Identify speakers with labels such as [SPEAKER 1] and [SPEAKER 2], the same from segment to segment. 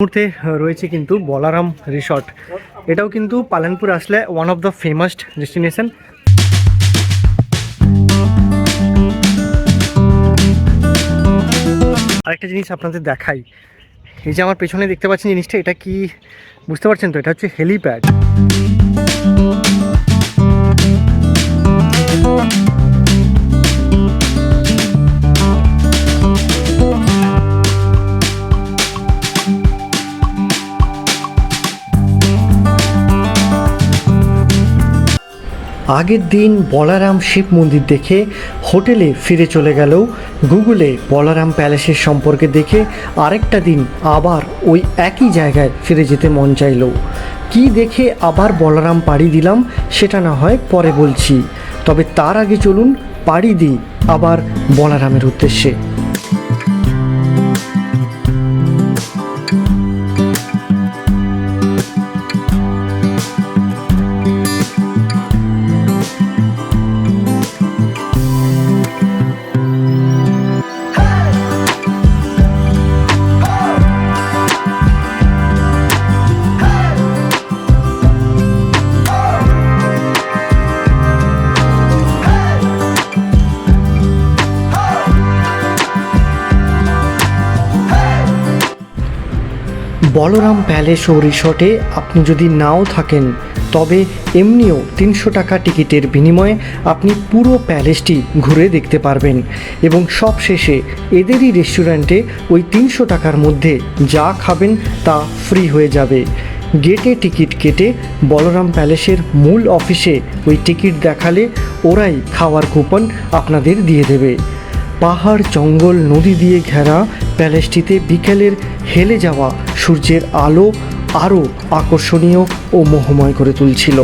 [SPEAKER 1] মুহূর্তে রয়েছে কিন্তু বলারাম রিসর্ট। এটাও কিন্তু পালানপুর আসলে one of the famous destination. আরেকটা জিনিস আপনাদের দেখাই, এই যে আমার পেছনে দেখতে পাচ্ছেন জিনিসটা, এটা কি বুঝতে পারছেন তো? এটা হচ্ছে হেলিপ্যাড। আগের দিন বলারাম শিব মন্দির দেখে হোটেলে ফিরে চলে গেলেও গুগলে বলারাম প্যালেসের সম্পর্কে দেখে আরেকটা দিন আবার ওই একই জায়গায় ফিরে যেতে মন চাইল। কি দেখে আবার বলারাম পাড়ি দিলাম সেটা না হয় পরে বলছি, তবে তার আগে চলুন পাড়ি দিই আবার বলারামের উদ্দেশ্যে। বলরাম প্যালেস ও রিসর্টে আপনি যদি নাও থাকেন তবে এমনিও 300 টাকা টিকিটের বিনিময়ে আপনি পুরো প্যালেসটি ঘুরে দেখতে পারবেন এবং সব শেষে এদেরই রেস্টুরেন্টে ওই 300 টাকার মধ্যে যা খাবেন তা ফ্রি হয়ে যাবে। গেটে টিকিট কেটে বলরাম প্যালেসের মূল অফিসে ওই টিকিট দেখালে ওরাই খাওয়ার কুপন আপনাদের দিয়ে দেবে। পাহাড় জঙ্গল নদী দিয়ে ঘেরা প্যালেসটিতে বিকেলের হেলে যাওয়া সূর্যের আলো আরও আকর্ষণীয় ও মোহময় করে তুলছিল।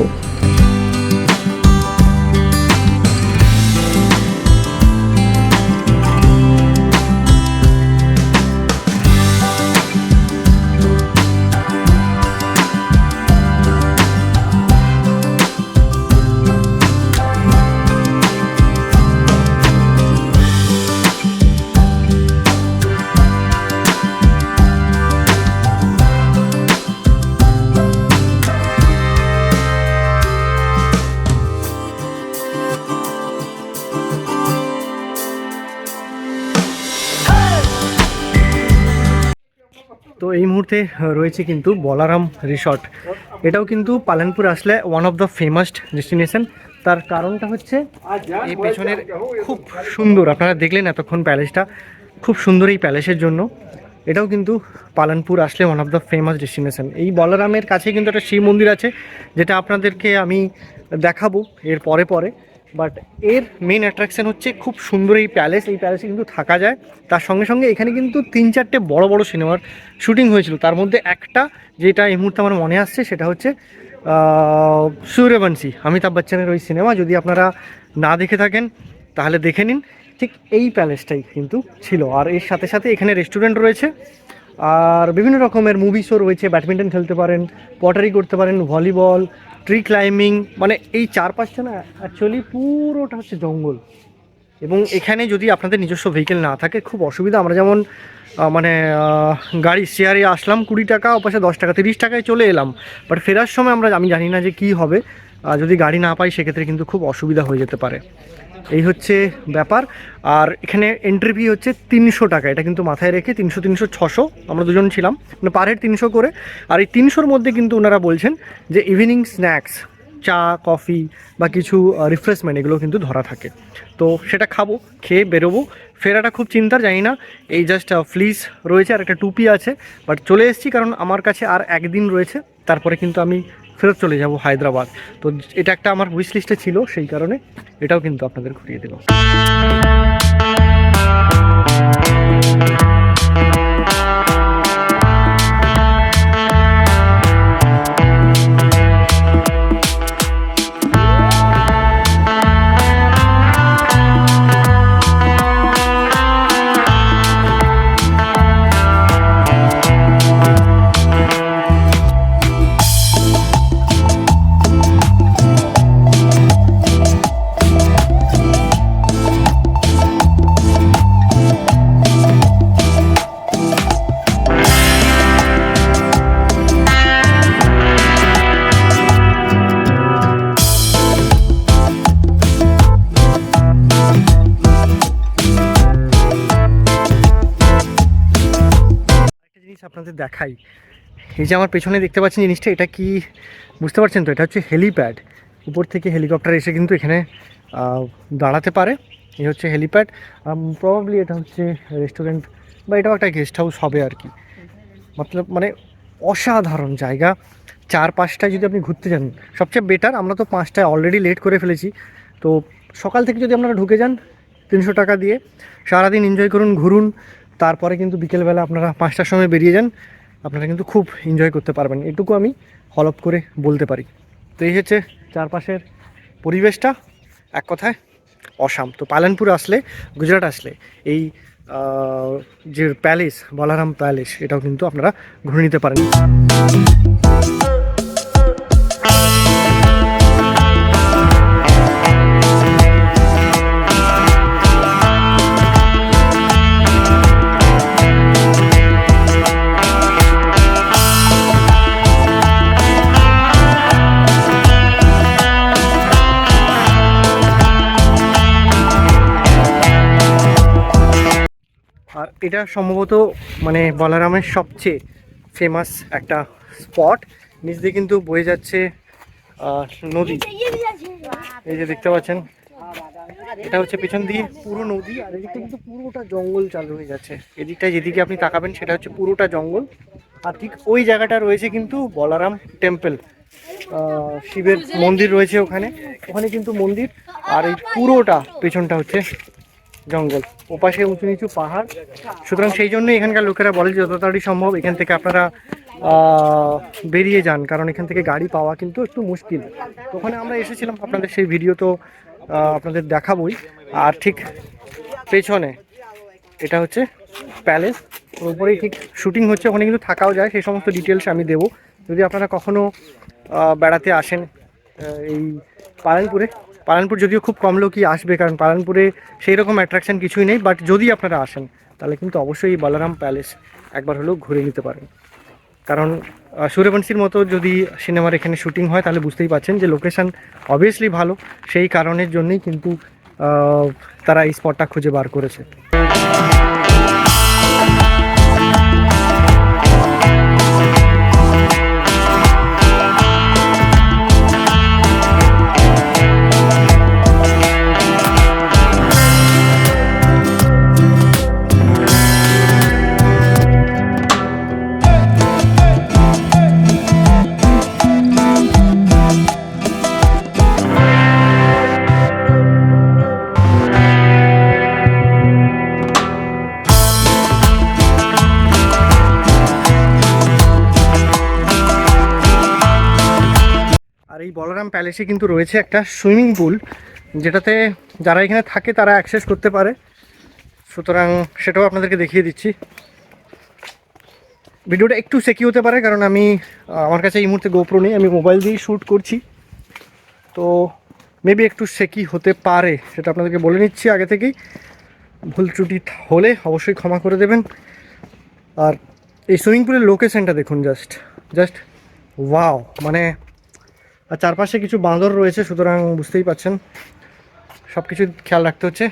[SPEAKER 1] তো এই মুহূর্তে রয়েছে কিন্তু বলারাম রিসর্ট। এটাও কিন্তু পালানপুর আসলে one of the famous destination. তার কারণটা হচ্ছে এই পেছনের খুব সুন্দর, আপনারা দেখলেন এতক্ষণ প্যালেসটা খুব সুন্দর। এই প্যালেসের জন্য এটাও কিন্তু পালানপুর আসলে one of the famous destination. এই বলারামের কাছে কিন্তু একটা শিব মন্দির আছে, যেটা আপনাদেরকে আমি দেখাবো এর পরে পরে। বাট এর মেন অ্যাট্রাকশান হচ্ছে খুব সুন্দর এই প্যালেস। এই প্যালেসে কিন্তু থাকা যায়, তার সঙ্গে সঙ্গে এখানে কিন্তু 3-4টে বড় বড় সিনেমার শুটিং হয়েছিল। তার মধ্যে একটা যেটা এই মুহূর্তে আমার মনে আসছে সেটা হচ্ছে সূর্যবংশী, অমিতাভ বচ্চনের ওই সিনেমা। যদি আপনারা না দেখে থাকেন তাহলে দেখে নিন। ঠিক এই প্যালেসটাই কিন্তু ছিল। আর এর সাথে সাথে এখানে রেস্টুরেন্ট রয়েছে, আর বিভিন্ন রকমের মুভি শো রয়েছে। ব্যাডমিন্টন খেলতে পারেন, পটারি করতে পারেন, ভলিবল, ট্রি ক্লাইম্বিং। মানে এই চারপাশটা না অ্যাকচুয়ালি পুরোটা হচ্ছে জঙ্গল। এবং এখানে যদি আপনাদের নিজস্ব ভেহিকেল না থাকে খুব অসুবিধা। আমরা যেমন গাড়ি শেয়ারে আসলাম 20 টাকা, ওপাশে 10 টাকা, 30 টাকায় চলে এলাম। বাট ফেরার সময় আমি জানি না যে কী হবে, যদি গাড়ি না পাই সেক্ষেত্রে কিন্তু খুব অসুবিধা হয়ে যেতে পারে। এই হচ্ছে ব্যাপার। আর এখানে এন্ট্রি ফি হচ্ছে 300 টাকা। এটা কিন্তু মাথায় রেখে 300, 300, 600, আমরা দুজন ছিলাম, মানে পার হেড 300 করে। আর এই 300-র মধ্যে কিন্তু ওনারা বলছেন যে ইভিনিং স্ন্যাক্স, চা কফি বা কিছু রিফ্রেশমেন্ট এগুলো কিন্তু ধরা থাকে। তো সেটা খাবো, খেয়ে বেরোবো। ফেরাটা খুব চিন্তার, জানি না। এই জাস্ট ফ্লিস রয়েছে আর একটা টুপি আছে। বাট চলে এসেছি কারণ আমার কাছে আর একদিন রয়েছে, তারপরে কিন্তু আমি ফেরত চলে যাব হায়দ্রাবাদ। তো এটা একটা আমার উইশ লিস্টে ছিল, সেই কারণে এটাও কিন্তু আপনাদের ঘুরিয়ে দিলাম। আপনাদের দেখাই। এই যে আমার পেছনে দেখতে পাচ্ছেন জিনিসটা, এটা কি বুঝতে পারছেন তো? এটা হচ্ছে হেলিপ্যাড। উপর থেকে হেলিকপ্টার এসে কিন্তু এখানে দাঁড়াতে পারে। এই হচ্ছে হেলিপ্যাড। প্রবাবলি এটা হচ্ছে রেস্টুরেন্ট বা এটাও একটা গেস্ট হাউস হবে আর কি। মতলব মানে অসাধারণ জায়গা। 4-5টায় যদি আপনি ঘুরতে যান সবচেয়ে বেটার। আমরা তো 5টায় অলরেডি লেট করে ফেলেছি। তো সকাল থেকে যদি আপনারা ঢুকে যান 300 টাকা দিয়ে, সারাদিন এনজয় করুন, ঘুরুন। তারপরে কিন্তু বিকেলবেলা আপনারা 5টার সময় বেরিয়ে যান, আপনারা কিন্তু খুব এনজয় করতে পারবেন, এটুকু আমি হলপ করে বলতে পারি। তো এই হচ্ছে চারপাশের পরিবেশটা, এক কথায় অসাম। তো পালানপুর আসলে, গুজরাট আসলে এই যে প্যালেস, বলারাম প্যালেস, এটাও কিন্তু আপনারা ঘুরে নিতে পারেন। আর এটা সম্ভবত মানে বলারামের সবচেয়ে ফেমাস একটা স্পট। নিচ দিয়ে কিন্তু বয়ে যাচ্ছে নদী, এই যে দেখতে পাচ্ছেন। এটা হচ্ছে পেছন দিয়ে পুরো নদী, আর এদিকটা কিন্তু পুরোটা জঙ্গল চালু হয়ে যাচ্ছে। এদিকটায় যেদিকে আপনি তাকাবেন সেটা হচ্ছে পুরোটা জঙ্গল। আর ঠিক ওই জায়গাটা রয়েছে কিন্তু বলারাম টেম্পল, শিবের মন্দির রয়েছে ওখানে। ওখানে কিন্তু মন্দির, আর এই পুরোটা পেছনটা হচ্ছে জঙ্গল, ওপাশে উঁচু নিচু পাহাড়। সুতরাং সেই জন্য এখানকার লোকেরা বলে যত তাড়াতাড়ি সম্ভব এখান থেকে আপনারা বেরিয়ে যান, কারণ এখান থেকে গাড়ি পাওয়া কিন্তু একটু মুশকিল। ওখানে আমরা এসেছিলাম, আপনাদের সেই ভিডিও তো আপনাদের দেখাবই। আর ঠিক পেছনে এটা হচ্ছে প্যালেস, ওর উপরেই ঠিক শুটিং হচ্ছে, ওখানে কিন্তু থাকাও যায়। সেই সমস্ত ডিটেলস আমি দেবো যদি আপনারা কখনও বেড়াতে আসেন এই পালানপুরে। পালানপুর যদিও খুব কম লোকই আসবে, কারণ পালানপুরে সেই রকম অ্যাট্রাকশান কিছুই নেই, বাট যদি আপনারা আসেন তাহলে কিন্তু অবশ্যই এই বলারাম প্যালেস একবার হলেও ঘুরে নিতে পারেন। কারণ সূর্যবংশীর মতো যদি সিনেমার এখানে শুটিং হয় তাহলে বুঝতেই পারছেন যে লোকেশান অবভিয়াসলি ভালো, সেই কারণের জন্যই কিন্তু তারা এই স্পটটা খুঁজে বার করেছে। আর এই বলরাম প্যালেসে কিন্তু রয়েছে একটা সুইমিং পুল, যেটাতে যারা এখানে থাকে তারা অ্যাক্সেস করতে পারে। সুতরাং সেটাও আপনাদেরকে দেখিয়ে দিচ্ছি। ভিডিওটা একটু সেকি হতে পারে, কারণ আমার কাছে এই মুহূর্তে গোপ্রো নেই, আমি মোবাইল দিয়েই শ্যুট করছি। তো মেবি একটু সেকি হতে পারে, সেটা আপনাদেরকে বলে নিচ্ছি আগে থেকেই। ভুল ত্রুটি হলে অবশ্যই ক্ষমা করে দেবেন। আর এই সুইমিং পুলের লোকেশনটা দেখুন, জাস্ট ওয়াও। মানে আর চারপাশে কিছু বাঁদর রয়েছে, সুতরাং বুঝতেই পাচ্ছেন সব কিছু খেয়াল রাখতে হচ্ছে।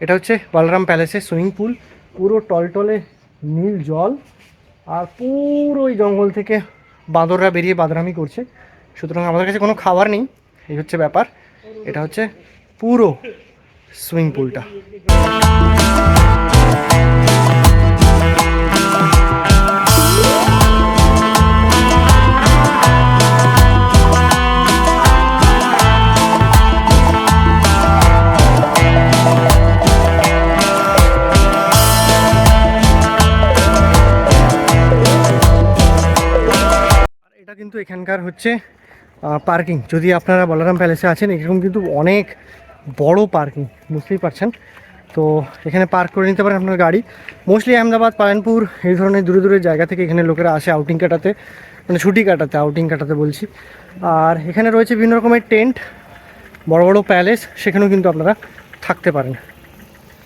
[SPEAKER 1] এটা হচ্ছে বলরাম প্যালেসের সুইমিং পুল, পুরো টলটলে নীল জল, আর পুরো ওই জঙ্গল থেকে বাঁদররা বেরিয়ে বাদরামি করছে। সুতরাং আমাদের কাছে কোনো খাবার নেই, এই হচ্ছে ব্যাপার। এটা হচ্ছে পুরো সুইমিং পুলটা। এটা কিন্তু এখানকার হচ্ছে পার্কিং। যদি আপনারা বলরাম প্যালেসে আছেন, এরকম কিন্তু অনেক বড় পার্কিং, বুঝতেই পারছেন। তো এখানে পার্ক করে নিতে পারেন আপনার গাড়ি। মোস্টলি আহমেদাবাদ, পালানপুর এই ধরনের দূরে দূরের জায়গা থেকে এখানে লোকেরা আসে আউটিং কাটাতে, মানে ছুটি কাটাতে, আউটিং কাটাতে বলছি। আর এখানে রয়েছে বিভিন্ন রকমের টেন্ট, বড় বড় প্যালেস, সেখানেও কিন্তু আপনারা থাকতে পারেন।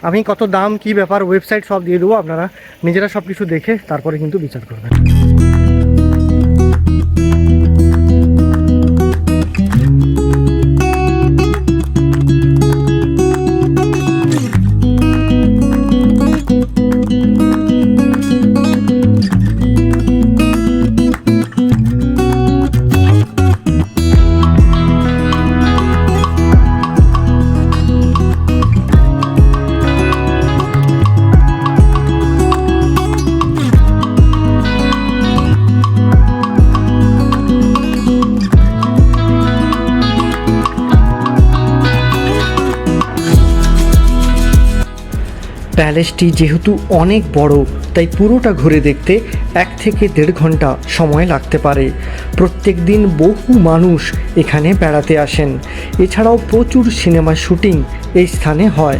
[SPEAKER 1] আমি কত দাম কি ব্যাপার ওয়েবসাইট সব দিয়ে দেবো, আপনারা নিজেরা সব কিছু দেখে তারপরে কিন্তু বিচার করবেন। প্যালেসটি যেহেতু অনেক বড়, তাই পুরোটা ঘুরে দেখতে 1 থেকে 1.5 ঘন্টা সময় লাগতে পারে। প্রত্যেক দিন বহু মানুষ এখানে বেড়াতে আসেন। এছাড়াও প্রচুর সিনেমা শুটিং এই স্থানে হয়।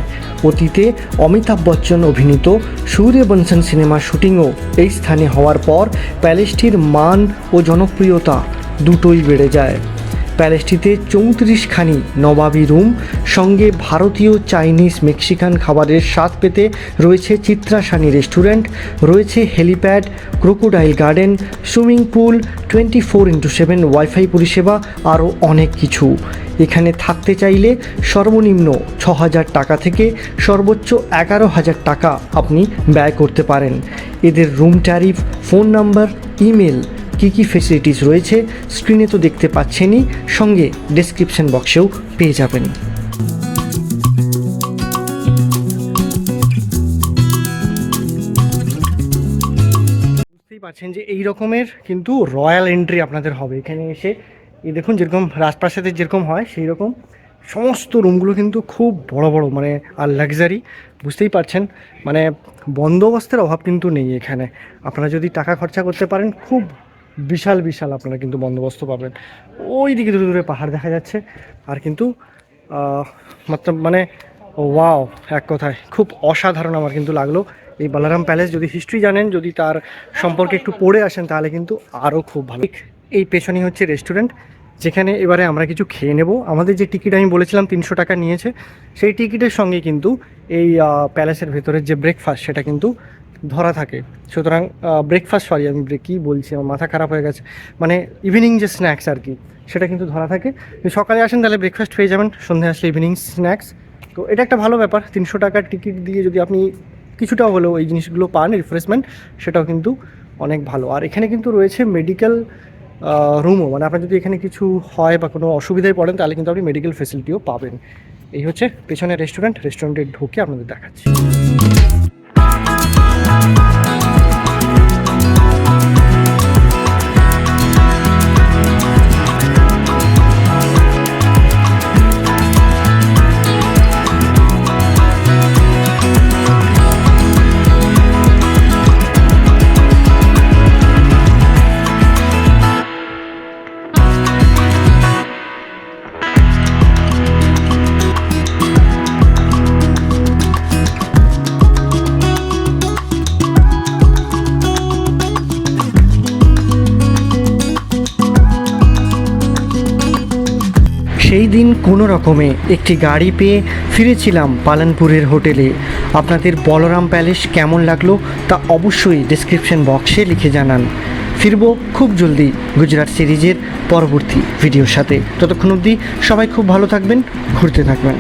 [SPEAKER 1] অতীতে অমিতাভ বচ্চন অভিনীত সূর্যবংশন সিনেমা শুটিংও এই স্থানে হওয়ার পর প্যালেসটির মান ও জনপ্রিয়তা দুটোই বেড়ে যায়। প্যালেসটিতে 34খানি নবাবী রুম, সঙ্গে ভারতীয়, চাইনিজ, মেক্সিকান খাবারের স্বাদ পেতে রয়েছে চিত্রাসানি রেস্টুরেন্ট, রয়েছে helipad, crocodile garden, swimming pool, 24x7 wifi পরিষেবা, আরও অনেক কিছু। এখানে থাকতে চাইলে সর্বনিম্ন 6,000 টাকা থেকে সর্বোচ্চ 11,000 টাকা আপনি ব্যয় করতে পারেন। এদের room tariff, phone number, email, কী ফেসিলিটিস রয়েছে স্ক্রিনে তো দেখতে পাচ্ছেনই, সঙ্গে ডেসক্রিপশন বক্সেও পেয়ে যাবেন। বুঝতেই পারছেন যে এই রকমের কিন্তু রয়্যাল এন্ট্রি আপনাদের হবে এখানে এসে। এই দেখুন, যেরকম রাজপ্রাসাদের যেরকম হয় সেই রকম সমস্ত রুমগুলো কিন্তু খুব বড় বড়, মানে আর লাক্সারি। বুঝতেই পারছেন, মানে বন্দোবস্তের অভাব কিন্তু নেই এখানে। আপনারা যদি টাকা খরচা করতে পারেন, খুব বিশাল বিশাল আপনারা কিন্তু বন্দোবস্ত পাবেন। ওই দিকে দূরে দূরে পাহাড় দেখা যাচ্ছে। আর কিন্তু মানে ওয়াও, এক কথায় খুব অসাধারণ আমার কিন্তু লাগলো এই বালারাম প্যালেস। যদি হিস্ট্রি জানেন, যদি তার সম্পর্কে একটু পড়ে আসেন, তাহলে কিন্তু আরও খুব ভালো। এই পেছনেই হচ্ছে রেস্টুরেন্ট, যেখানে এবারে আমরা কিছু খেয়ে নেব। আমাদের যে টিকিট আমি বলেছিলাম 300 টাকা নিয়েছে, সেই টিকিটের সঙ্গে কিন্তু এই প্যালেসের ভেতরের যে ব্রেকফাস্ট সেটা কিন্তু ধরা থাকে। সুতরাং ব্রেকফাস্ট, সরি আমি কী বলছি, আমার মাথা খারাপ হয়ে গেছে, মানে ইভিনিং যে স্ন্যাক্স আর কি, সেটা কিন্তু ধরা থাকে। সকালে আসেন তাহলে ব্রেকফাস্ট পেয়ে যাবেন, সন্ধ্যে আসলে ইভিনিং স্ন্যাক্স। তো এটা একটা ভালো ব্যাপার। 300 টাকার টিকিট দিয়ে যদি আপনি কিছুটা হলেও এই জিনিসগুলো পান, রিফ্রেশমেন্ট, সেটাও কিন্তু অনেক ভালো। আর এখানে কিন্তু রয়েছে মেডিকেল রুমও, মানে আপনার যদি এখানে কিছু হয় বা কোনো অসুবিধায় পড়েন, তাহলে কিন্তু আপনি মেডিকেল ফেসিলিটিও পাবেন। এই হচ্ছে পেছনে রেস্টুরেন্টে ঢুকে আপনাদের দেখাচ্ছি। সেই দিন কোনো রকমে একটি গাড়ি পেয়ে ফিরেছিলাম পালানপুরের হোটেলে। আপনাদের বলরাম প্যালেস কেমন লাগলো তা অবশ্যই ডেসক্রিপশন বক্সে লিখে জানান। ফিরবো খুব জলদি গুজরাট সিরিজের পরবর্তী ভিডিওর সাথে। ততক্ষণ অবধি সবাই খুব ভালো থাকবেন, ঘুরতে থাকবেন।